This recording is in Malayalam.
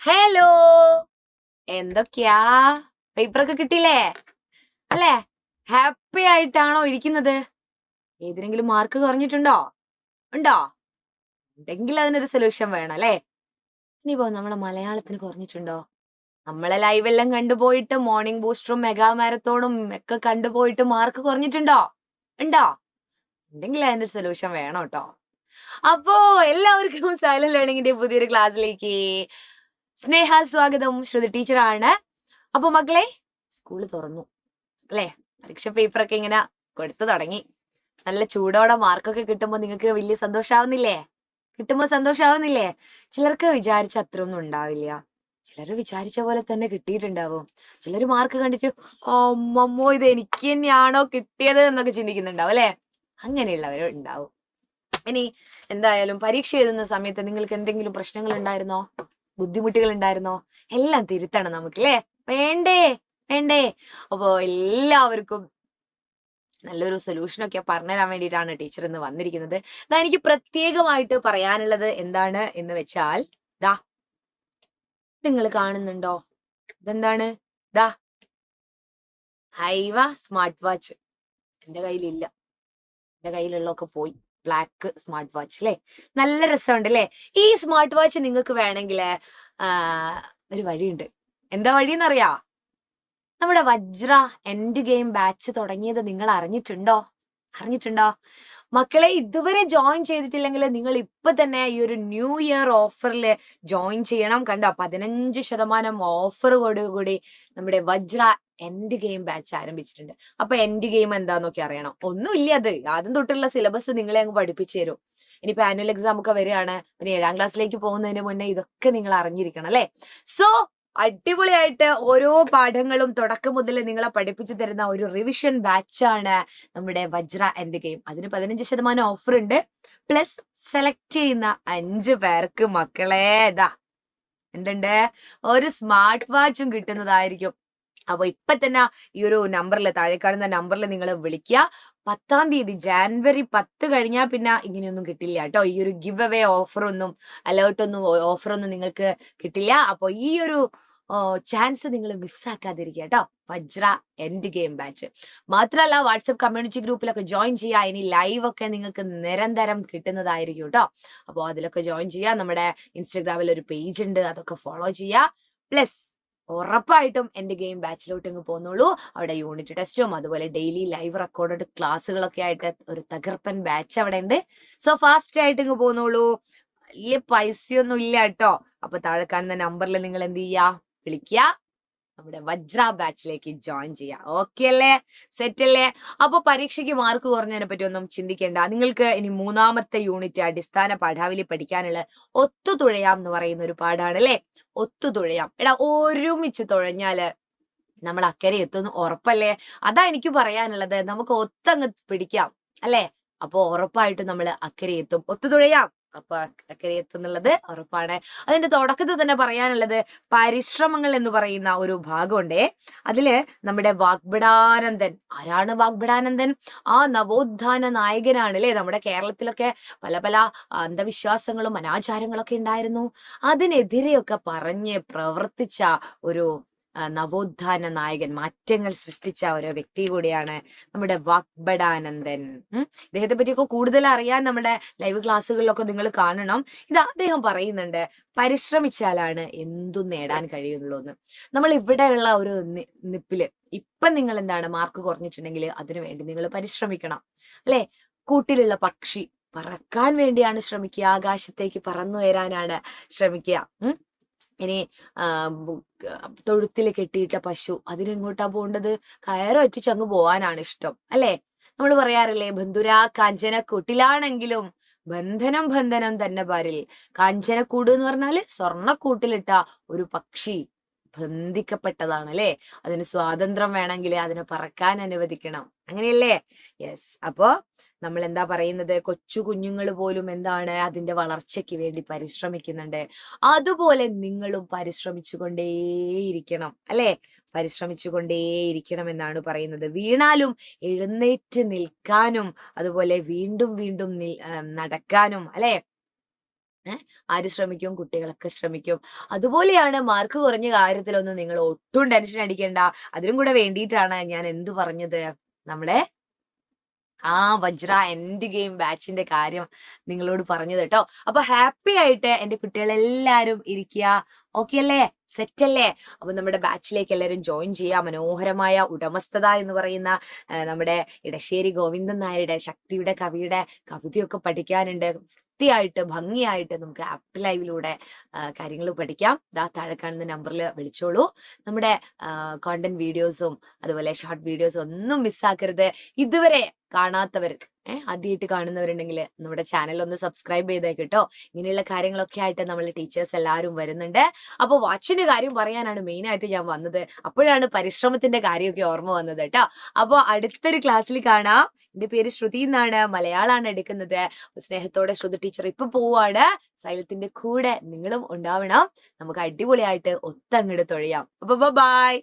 ഹലോ, എന്തൊക്കെയാ? പേപ്പറൊക്കെ കിട്ടിയില്ലേ? അല്ലേ? ഹാപ്പി ആയിട്ടാണോ ഇരിക്കുന്നത്? ഏതിനെങ്കിലും മാർക്ക് കുറഞ്ഞിട്ടുണ്ടോ? ഉണ്ടോ? ഉണ്ടെങ്കിൽ അതിനൊരു സൊല്യൂഷൻ വേണം അല്ലേ? ഇനിയിപ്പോ നമ്മളെ മലയാളത്തിന് കുറഞ്ഞിട്ടുണ്ടോ? നമ്മളെ ലൈവ് എല്ലാം കണ്ടുപോയിട്ട് മോർണിംഗ് ബൂസ്റ്ററും മെഗാ മാരത്തോണും ഒക്കെ കണ്ടുപോയിട്ട് മാർക്ക് കുറഞ്ഞിട്ടുണ്ടോ? ഉണ്ടോ? ഉണ്ടെങ്കിൽ അതിനൊരു സൊല്യൂഷൻ വേണം കേട്ടോ. അപ്പോ എല്ലാവർക്കും സൈലന്റ് ലേണിംഗിന്റെ പുതിയൊരു ക്ലാസ്സിലേക്ക് സ്വാഗതം. ശ്രുതി ടീച്ചറാണ്. അപ്പൊ മക്കളെ, സ്കൂള് തുറന്നു അല്ലേ? പരീക്ഷ പേപ്പറൊക്കെ ഇങ്ങനെ കൊടുത്തു തുടങ്ങി. നല്ല ചൂടോടെ മാർക്കൊക്കെ കിട്ടുമ്പോ നിങ്ങൾക്ക് വലിയ സന്തോഷാവുന്നില്ലേ? ചിലർക്ക് വിചാരിച്ച അത്രയൊന്നും ഉണ്ടാവില്ല. ചിലർ വിചാരിച്ച പോലെ തന്നെ കിട്ടിയിട്ടുണ്ടാവും. ചിലർ മാർക്ക് കണ്ടിട്ട് അമ്മമ്മോ ഇത് എനിക്ക് തന്നെയാണോ കിട്ടിയത് എന്നൊക്കെ ചിന്തിക്കുന്നുണ്ടാവും അല്ലെ? അങ്ങനെയുള്ളവരും ഉണ്ടാവും. ഇനി എന്തായാലും പരീക്ഷ എഴുതുന്ന സമയത്ത് നിങ്ങൾക്ക് എന്തെങ്കിലും പ്രശ്നങ്ങൾ ഉണ്ടായിരുന്നോ? ബുദ്ധിമുട്ടുകൾ ഉണ്ടായിരുന്നോ? എല്ലാം തിരുത്തണം നമുക്ക് അല്ലേ? വേണ്ടേ? അപ്പോ എല്ലാവർക്കും നല്ലൊരു സൊല്യൂഷനൊക്കെ പറഞ്ഞുതരാൻ വേണ്ടിയിട്ടാണ് ടീച്ചർ ഇന്ന് വന്നിരിക്കുന്നത്. എനിക്ക് പ്രത്യേകമായിട്ട് പറയാനുള്ളത് എന്താണ് എന്ന് വെച്ചാൽ, ദാ നിങ്ങൾ കാണുന്നുണ്ടോ? ഇതെന്താണ്? ദാ ഹൈവ സ്മാർട്ട് വാച്ച്. എന്റെ കയ്യിലില്ല. എന്റെ കയ്യിലുള്ളതൊക്കെ പോയി. ബ്ലാക്ക് സ്മാർട്ട് വാച്ച് അല്ലേ? നല്ല രസമുണ്ട് അല്ലേ? ഈ സ്മാർട്ട് വാച്ച് നിങ്ങൾക്ക് വേണമെങ്കിൽ ഒരു വഴിയുണ്ട്. എന്താ വഴിയെന്നറിയാ? നമ്മുടെ വജ്ര എൻഡ് ഗെയിം ബാച്ച് തുടങ്ങിയത് നിങ്ങൾ അറിഞ്ഞിട്ടുണ്ടോ? മക്കളെ, ഇതുവരെ ജോയിൻ ചെയ്തിട്ടില്ലെങ്കിൽ നിങ്ങൾ ഇപ്പൊ തന്നെ ഈ ഒരു ന്യൂ ഇയർ ഓഫറിൽ ജോയിൻ ചെയ്യണം. കണ്ടോ, 15% ഓഫറോടുകൂടി നമ്മുടെ വജ്ര എൻഡ് ഗെയിം ബാച്ച് ആരംഭിച്ചിട്ടുണ്ട്. അപ്പൊ എൻഡ് ഗെയിം എന്താന്നൊക്കെ അറിയണം. ഒന്നുമില്ല, അത് ആദ്യം തൊട്ടുള്ള സിലബസ് നിങ്ങളെ അങ്ങ് പഠിപ്പിച്ചു തരും. ഇനിയിപ്പോ ആനുവൽ എക്സാം ഒക്കെ വരികയാണ്. പിന്നെ 7ാം ക്ലാസ്സിലേക്ക് പോകുന്നതിന് മുന്നേ ഇതൊക്കെ നിങ്ങൾ അറിഞ്ഞിരിക്കണം അല്ലെ? സോ അടിപൊളിയായിട്ട് ഓരോ പാഠങ്ങളും തുടക്കം മുതൽ നിങ്ങളെ പഠിപ്പിച്ചു തരുന്ന ഒരു റിവിഷൻ ബാച്ചാണ് നമ്മുടെ വജ്ര എൻഡ് ഗെയിം. അതിന് 15% ഓഫർ ഉണ്ട്. പ്ലസ് സെലക്ട് ചെയ്യുന്ന 5 പേർക്ക് മക്കളെ എന്തുണ്ട്? ഒരു സ്മാർട്ട് വാച്ചും കിട്ടുന്നതായിരിക്കും. അപ്പൊ ഇപ്പൊ തന്നെ ഈ ഒരു നമ്പറിൽ, താഴെ കാണുന്ന നമ്പറിൽ നിങ്ങൾ വിളിക്കുക. 10ാം തീയതി ജാനുവരി 10 കഴിഞ്ഞാൽ പിന്നെ ഇങ്ങനെയൊന്നും കിട്ടില്ല കേട്ടോ. ഈ ഒരു ഗിവ് അവേ ഓഫറൊന്നും, ഓഫറൊന്നും നിങ്ങൾക്ക് കിട്ടില്ല. അപ്പൊ ഈ ഒരു ചാൻസ് നിങ്ങൾ മിസ്സാക്കാതിരിക്കുക കേട്ടോ. വജ്ര എൻഡ് ഗെയിം ബാച്ച് മാത്രമല്ല, വാട്സപ്പ് കമ്മ്യൂണിറ്റി ഗ്രൂപ്പിലൊക്കെ ജോയിൻ ചെയ്യുക. ഇനി ലൈവ് ഒക്കെ നിങ്ങൾക്ക് നിരന്തരം കിട്ടുന്നതായിരിക്കും കേട്ടോ. അപ്പോൾ അതിലൊക്കെ ജോയിൻ ചെയ്യുക. നമ്മുടെ ഇൻസ്റ്റഗ്രാമിൽ ഒരു പേജ് ഉണ്ട്, അതൊക്കെ ഫോളോ ചെയ്യുക. പ്ലസ് ഉറപ്പായിട്ടും എന്റെ ഗെയിം ബാച്ചിലോട്ട് ഇങ്ങ് പോന്നോളൂ. അവിടെ യൂണിറ്റ് ടെസ്റ്റും അതുപോലെ ഡെയിലി ലൈവ് റെക്കോർഡഡ് ക്ലാസ്സുകളൊക്കെ ആയിട്ട് ഒരു തകർപ്പൻ ബാച്ച് അവിടെ ഉണ്ട്. സോ ഫാസ്റ്റ് ആയിട്ട് ഇങ്ങ് പോന്നോളൂ. വലിയ പൈസയൊന്നും ഇല്ല കേട്ടോ. അപ്പൊ താഴെ കാണുന്ന നമ്പറിൽ നിങ്ങൾ എന്ത് ചെയ്യാ? വിളിക്കുക. നമ്മുടെ വജ്ര ബാച്ചിലേക്ക് ജോയിൻ ചെയ്യാം. ഓക്കെ അല്ലേ? സെറ്റ് അല്ലേ? അപ്പൊ പരീക്ഷയ്ക്ക് മാർക്ക് കുറഞ്ഞതിനെ പറ്റി ഒന്നും ചിന്തിക്കേണ്ട. നിങ്ങൾക്ക് ഇനി 3ാമത്തെ യൂണിറ്റ് അടിസ്ഥാന പാഠാവലി പഠിക്കാനുള്ള ഒത്തുതുഴയാം എന്ന് പറയുന്ന ഒരു പാഠാണ് അല്ലേ? ഒത്തുതുഴയാം. എടാ, ഒരുമിച്ച് തുഴഞ്ഞാല് നമ്മൾ അക്കരെ എത്തുന്നു ഉറപ്പല്ലേ? അതാ എനിക്ക് പറയാനുള്ളത്. നമുക്ക് ഒത്തങ്ങ് പിടിക്കാം അല്ലേ? അപ്പൊ ഉറപ്പായിട്ടും നമ്മൾ അക്കരെ എത്തും. ഒത്തുതുഴയാം. അപ്പൊ അക്കരെ എത്തുന്നുള്ളത് ഉറപ്പാണ്. അതിന്റെ തുടക്കത്തിൽ തന്നെ പറയാനുള്ളത് പരിശ്രമങ്ങൾ എന്ന് പറയുന്ന ഒരു ഭാഗമുണ്ടേ. അതില് നമ്മുടെ വാഗ്ബടാനന്ദൻ, ആരാണ് വാഗ്ബടാനന്ദൻ? ആ നവോത്ഥാന നായകനാണ് അല്ലെ? നമ്മുടെ കേരളത്തിലൊക്കെ പല പല അന്ധവിശ്വാസങ്ങളും അനാചാരങ്ങളൊക്കെ ഉണ്ടായിരുന്നു. അതിനെതിരെയൊക്കെ പറഞ്ഞ് പ്രവർത്തിച്ച ഒരു നവോത്ഥാന നായകൻ, മാറ്റങ്ങൾ സൃഷ്ടിച്ച ഒരു വ്യക്തി കൂടിയാണ് നമ്മുടെ വാഗ്ബടാനന്ദൻ. ഇദ്ദേഹത്തെ പറ്റിയൊക്കെ കൂടുതൽ അറിയാൻ നമ്മുടെ ലൈവ് ക്ലാസ്സുകളിലൊക്കെ നിങ്ങൾ കാണണം. ഇത് അദ്ദേഹം പറയുന്നുണ്ട്, പരിശ്രമിച്ചാലാണ് എന്തും നേടാൻ കഴിയുള്ളൂ എന്ന്. നമ്മൾ ഇവിടെയുള്ള ഒരു നിപ്പില് ഇപ്പം നിങ്ങൾ എന്താണ് മാർക്ക് കുറഞ്ഞിട്ടുണ്ടെങ്കിൽ അതിനു വേണ്ടി നിങ്ങൾ പരിശ്രമിക്കണം അല്ലെ? കൂട്ടിലുള്ള പക്ഷി പറക്കാൻ വേണ്ടിയാണ് ശ്രമിക്കുക, ആകാശത്തേക്ക് പറന്നുയരാനാണ് ശ്രമിക്കുക. ഇനി തൊഴുത്തിൽ കെട്ടിയിട്ട പശു അതിനെങ്ങോട്ടാ പോകേണ്ടത്? കയറൊറ്റിച്ചങ്ങ് പോവാനാണ് ഇഷ്ടം അല്ലെ? നമ്മൾ പറയാറില്ലേ, ബന്ധുരാ കാഞ്ചന കൂട്ടിലാണെങ്കിലും ബന്ധനം തന്നെ പാരിൽ. കാഞ്ചനക്കൂട് എന്ന് പറഞ്ഞാല് സ്വർണ്ണക്കൂട്ടിലിട്ട ഒരു പക്ഷി ബന്ധിക്കപ്പെട്ടതാണ് അല്ലെ? അതിന് സ്വാതന്ത്ര്യം വേണമെങ്കിൽ അതിനെ പറക്കാൻ അനുവദിക്കണം. അങ്ങനെയല്ലേ? യെസ്. അപ്പോ നമ്മൾ എന്താ പറയുന്നത്? കൊച്ചു കുഞ്ഞുങ്ങൾ പോലും എന്താണ് അതിന്റെ വളർച്ചയ്ക്ക് വേണ്ടി പരിശ്രമിക്കുന്നുണ്ട്. അതുപോലെ നിങ്ങളും പരിശ്രമിച്ചുകൊണ്ടേയിരിക്കണം അല്ലെ? പരിശ്രമിച്ചുകൊണ്ടേയിരിക്കണം എന്നാണ് പറയുന്നത്. വീണാലും എഴുന്നേറ്റ് നിൽക്കാനും അതുപോലെ വീണ്ടും വീണ്ടും നടക്കാനും അല്ലെ? ആര് ശ്രമിക്കും? കുട്ടികളൊക്കെ ശ്രമിക്കും. അതുപോലെയാണ് മാർക്ക് കുറഞ്ഞ കാര്യത്തിലൊന്നും നിങ്ങൾ ഒട്ടും ടെൻഷൻ അടിക്കേണ്ട. അതിനും കൂടെ വേണ്ടിയിട്ടാണ് ഞാൻ എന്ത് പറഞ്ഞത്? നമ്മുടെ വജ്ര എൻഡ് ഗെയിം ബാച്ചിന്റെ കാര്യം നിങ്ങളോട് പറഞ്ഞത് ട്ടോ. അപ്പൊ ഹാപ്പി ആയിട്ട് എന്റെ കുട്ടികളെല്ലാരും ഇരിക്കുക. ഓക്കെ അല്ലേ? സെറ്റ് അല്ലേ? അപ്പൊ നമ്മുടെ ബാച്ചിലേക്ക് എല്ലാവരും ജോയിൻ ചെയ്യുക. മനോഹരമായ ഉടമസ്ഥത എന്ന് പറയുന്ന നമ്മുടെ ഇടശ്ശേരി ഗോവിന്ദൻ നായരുടെ ശക്തിയുടെ കവിയുടെ കവിതയൊക്കെ പഠിക്കാനുണ്ട്. വൃത്തിയായിട്ട് ഭംഗിയായിട്ട് നമുക്ക് ആപ്പ് ലൈവിലൂടെ കാര്യങ്ങൾ പഠിക്കാം. താഴെ കാണുന്ന നമ്പറിൽ വിളിച്ചോളൂ. നമ്മുടെ കോണ്ടന്റ് വീഡിയോസും അതുപോലെ ഷോർട്ട് വീഡിയോസും ഒന്നും മിസ്സാക്കരുത്. ഇതുവരെ കാണാത്തവർ ആദ്യമായിട്ട് കാണുന്നവരുണ്ടെങ്കിൽ നമ്മുടെ ചാനൽ ഒന്ന് സബ്സ്ക്രൈബ് ചെയ്തേക്ക് കേട്ടോ. ഇങ്ങനെയുള്ള കാര്യങ്ങളൊക്കെ ആയിട്ട് നമ്മൾ ടീച്ചേഴ്സ് എല്ലാവരും വരുന്നുണ്ട്. അപ്പോൾ വാച്ചിന്റെ കാര്യം പറയാനാണ് മെയിൻ ആയിട്ട് ഞാൻ വന്നത്. അപ്പോഴാണ് പരിശ്രമത്തിന്റെ കാര്യമൊക്കെ ഓർമ്മ വന്നത് കേട്ടോ. അപ്പോൾ അടുത്തൊരു ക്ലാസ്സിൽ കാണാം. എന്റെ പേര് ശ്രുതി എന്നാണ്, മലയാളമാണ് എടുക്കുന്നത്. സ്നേഹത്തോടെ ശ്രുതി ടീച്ചർ ഇപ്പൊ പോവാണ്. സൈലത്തിന്റെ കൂടെ നിങ്ങളും ഉണ്ടാവണം. നമുക്ക് അടിപൊളിയായിട്ട് ഒത്തങ്ങട് തൊഴിയാം. അപ്പൊ ബൈ.